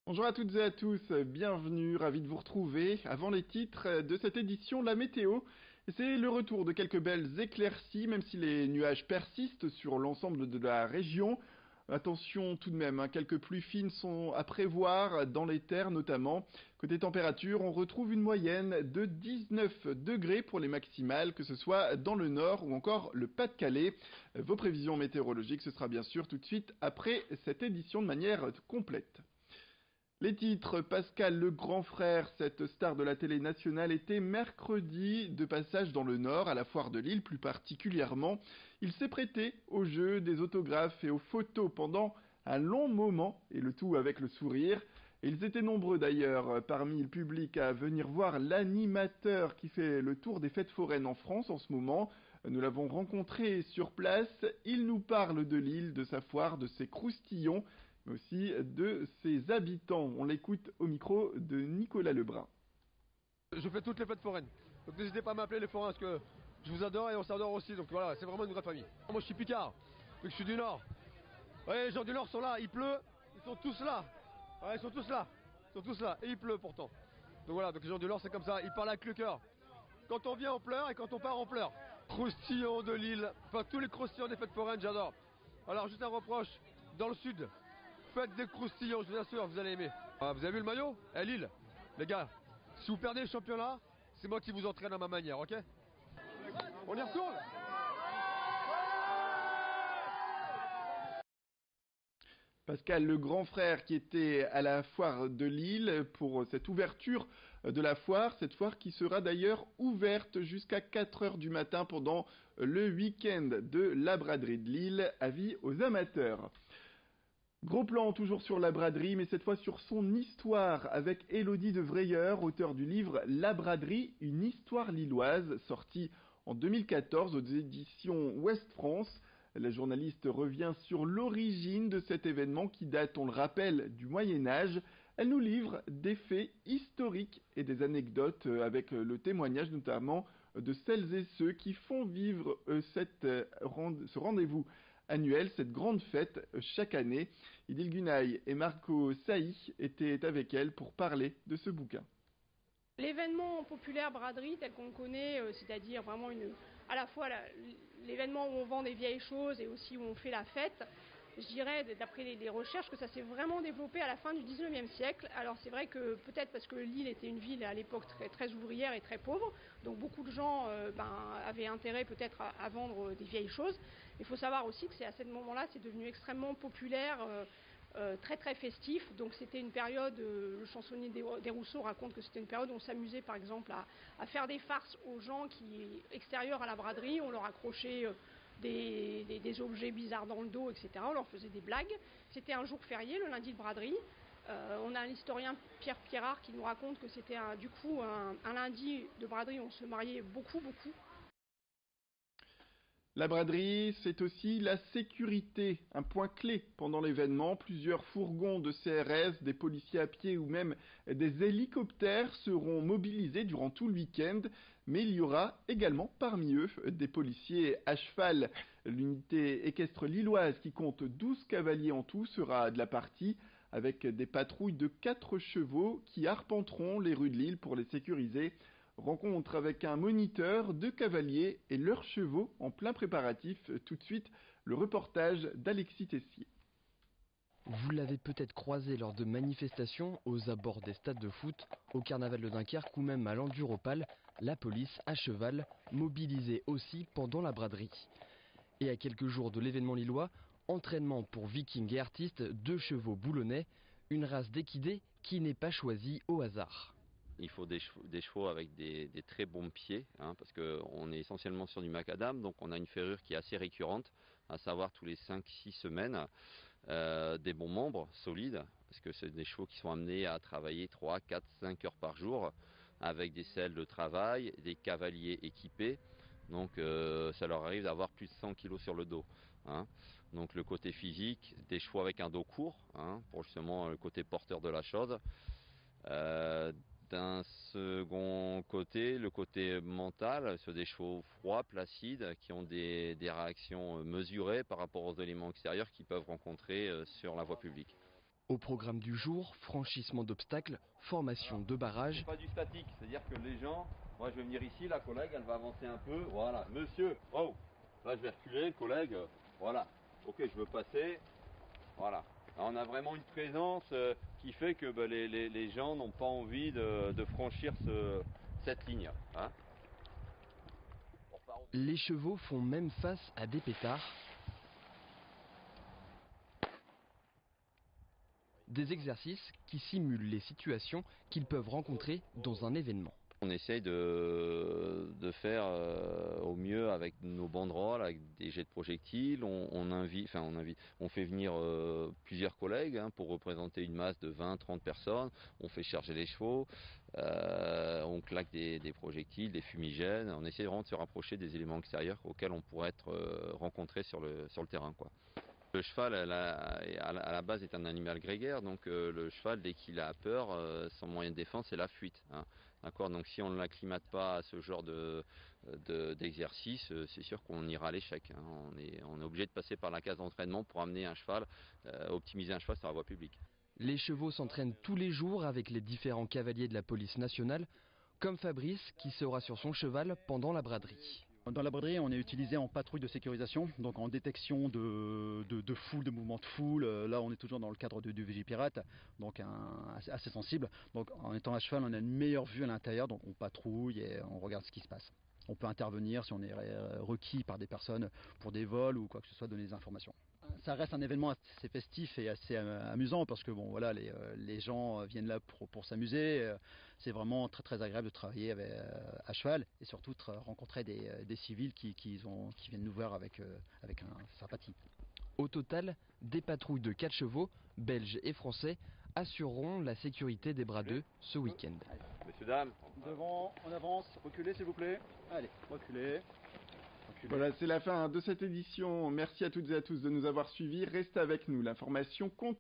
Bonjour à toutes et à tous, bienvenue, ravi de vous retrouver. Avant les titres de cette édition, la météo. C'est le retour de quelques belles éclaircies, même si les nuages persistent sur l'ensemble de la région. Attention tout de même, quelques pluies fines sont à prévoir dans les terres notamment. Côté température, on retrouve une moyenne de 19 degrés pour les maximales, que ce soit dans le nord ou encore le Pas-de-Calais. Vos prévisions météorologiques, ce sera bien sûr tout de suite après cette édition de manière complète. Les titres, Pascal le grand frère, cette star de la télé nationale, était mercredi de passage dans le Nord, à la foire de Lille plus particulièrement. Il s'est prêté au jeu des autographes et aux photos pendant un long moment, et le tout avec le sourire. Et ils étaient nombreux d'ailleurs parmi le public à venir voir l'animateur qui fait le tour des fêtes foraines en France en ce moment. Nous l'avons rencontré sur place, il nous parle de Lille, de sa foire, de ses croustillons, mais aussi de ses habitants. On l'écoute au micro de Nicolas Lebrun. Je fais toutes les fêtes foraines. Donc n'hésitez pas à m'appeler les forains parce que je vous adore et on s'adore aussi. Donc voilà, c'est vraiment une grande famille. Moi je suis Picard, donc je suis du Nord. Ouais, les gens du Nord sont là, il pleut, ils sont tous là. Ouais, ils sont tous là. Ils sont tous là. Et il pleut pourtant. Donc voilà, donc les gens du Nord c'est comme ça, ils parlent avec le cœur. Quand on vient on pleure et quand on part on pleure. Croustillon de Lille, enfin tous les croustillons des fêtes foraines, j'adore. Alors juste un reproche, dans le sud, faites des croustillons, je vous assure, vous allez aimer. Ah, vous avez vu le maillot? Lille, les gars. Si vous perdez le championnat, c'est moi qui vous entraîne à ma manière, ok? On y retourne? Pascal le grand frère qui était à la foire de Lille pour cette ouverture de la foire, cette foire qui sera d'ailleurs ouverte jusqu'à 4 heures du matin pendant le week-end de la braderie de Lille. Avis aux amateurs. Gros plan toujours sur la braderie, mais cette fois sur son histoire avec Élodie de Vreyer, auteur du livre La braderie, une histoire lilloise, sorti en 2014 aux éditions Ouest France. La journaliste revient sur l'origine de cet événement qui date, on le rappelle, du Moyen Âge. Elle nous livre des faits historiques et des anecdotes avec le témoignage notamment de celles et ceux qui font vivre ce rendez-vous annuel, cette grande fête chaque année. Idil Gunay et Marco Saï étaient avec elle pour parler de ce bouquin. L'événement populaire braderie tel qu'on le connaît, c'est-à-dire vraiment à la fois l'événement où on vend des vieilles choses et aussi où on fait la fête, je dirais, d'après les recherches, que ça s'est vraiment développé à la fin du 19e siècle. Alors c'est vrai que peut-être parce que Lille était une ville à l'époque très, très ouvrière et très pauvre, donc beaucoup de gens avaient intérêt peut-être à vendre des vieilles choses. Il faut savoir aussi que c'est à ce moment-là, c'est devenu extrêmement populaire. Très très festif, donc c'était une période, le chansonnier des Rousseau raconte que c'était une période où on s'amusait par exemple à faire des farces aux gens qui extérieurs à la braderie, on leur accrochait des objets bizarres dans le dos, etc. On leur faisait des blagues. C'était un jour férié, le lundi de braderie. On a l'historien Pierre Pierrard qui nous raconte que c'était du coup un lundi de braderie où on se mariait beaucoup. La braderie, c'est aussi la sécurité, un point clé pendant l'événement. Plusieurs fourgons de CRS, des policiers à pied ou même des hélicoptères seront mobilisés durant tout le week-end, mais il y aura également parmi eux des policiers à cheval. L'unité équestre lilloise qui compte 12 cavaliers en tout sera de la partie avec des patrouilles de 4 chevaux qui arpenteront les rues de Lille pour les sécuriser. Rencontre avec un moniteur, deux cavaliers et leurs chevaux en plein préparatif. Tout de suite, le reportage d'Alexis Tessier. Vous l'avez peut-être croisé lors de manifestations aux abords des stades de foot, au carnaval de Dunkerque ou même à l'Enduropal, la police à cheval, mobilisée aussi pendant la braderie. Et à quelques jours de l'événement lillois, entraînement pour vikings et artistes, deux chevaux boulonnais, une race d'équidés qui n'est pas choisie au hasard. Il faut des chevaux avec des très bons pieds, parce qu'on est essentiellement sur du macadam, donc on a une ferrure qui est assez récurrente, à savoir tous les 5-6 semaines, des bons membres solides, parce que c'est des chevaux qui sont amenés à travailler 3, 4, 5 heures par jour, avec des selles de travail, des cavaliers équipés, donc ça leur arrive d'avoir plus de 100 kg sur le dos. Donc le côté physique, des chevaux avec un dos court, pour justement le côté porteur de la chose. D'un second côté, le côté mental, sur des chevaux froids, placides, qui ont des réactions mesurées par rapport aux éléments extérieurs qu'ils peuvent rencontrer sur la voie publique. Au programme du jour, franchissement d'obstacles, formation de barrages. C'est pas du statique, c'est-à-dire que les gens, moi je vais venir ici, la collègue elle va avancer un peu, voilà, monsieur, oh, là je vais reculer, collègue, voilà, ok je veux passer, voilà. Là, on a vraiment une présence qui fait que les gens n'ont pas envie de franchir cette ligne. Hein. Les chevaux font même face à des pétards. Des exercices qui simulent les situations qu'ils peuvent rencontrer dans un événement. On essaye de faire au mieux avec nos banderoles, avec des jets de projectiles. On fait venir plusieurs collègues hein, pour représenter une masse de 20-30 personnes. On fait charger les chevaux, on claque des projectiles, des fumigènes. On essaie vraiment de se rapprocher des éléments extérieurs auxquels on pourrait être rencontré sur le terrain, quoi. Le cheval, à la base, est un animal grégaire, donc le cheval, dès qu'il a peur, son moyen de défense, c'est la fuite. Hein. D'accord. Donc si on ne l'acclimate pas à ce genre d'exercice, c'est sûr qu'on ira à l'échec. Hein. On est obligé de passer par la case d'entraînement pour amener un cheval, optimiser un cheval sur la voie publique. Les chevaux s'entraînent tous les jours avec les différents cavaliers de la police nationale, comme Fabrice qui sera sur son cheval pendant la braderie. Dans la braderie, on est utilisé en patrouille de sécurisation, donc en détection de foule, de mouvements de foule. Là, on est toujours dans le cadre du Vigipirate, donc assez sensible. Donc en étant à cheval, on a une meilleure vue à l'intérieur, donc on patrouille et on regarde ce qui se passe. On peut intervenir si on est requis par des personnes pour des vols ou quoi que ce soit, donner des informations. Ça reste un événement assez festif et assez amusant parce que bon, voilà, les gens viennent là pour s'amuser. C'est vraiment très très agréable de travailler à cheval et surtout de rencontrer des civils qui viennent nous voir avec sympathie. Au total, des patrouilles de 4 chevaux, belges et français, assureront la sécurité des Bras-d'Eux ce week-end. Messieurs, dames. Devant, on avance, reculez s'il vous plaît. Allez, reculez. Voilà, c'est la fin de cette édition. Merci à toutes et à tous de nous avoir suivis. Restez avec nous, l'information compte.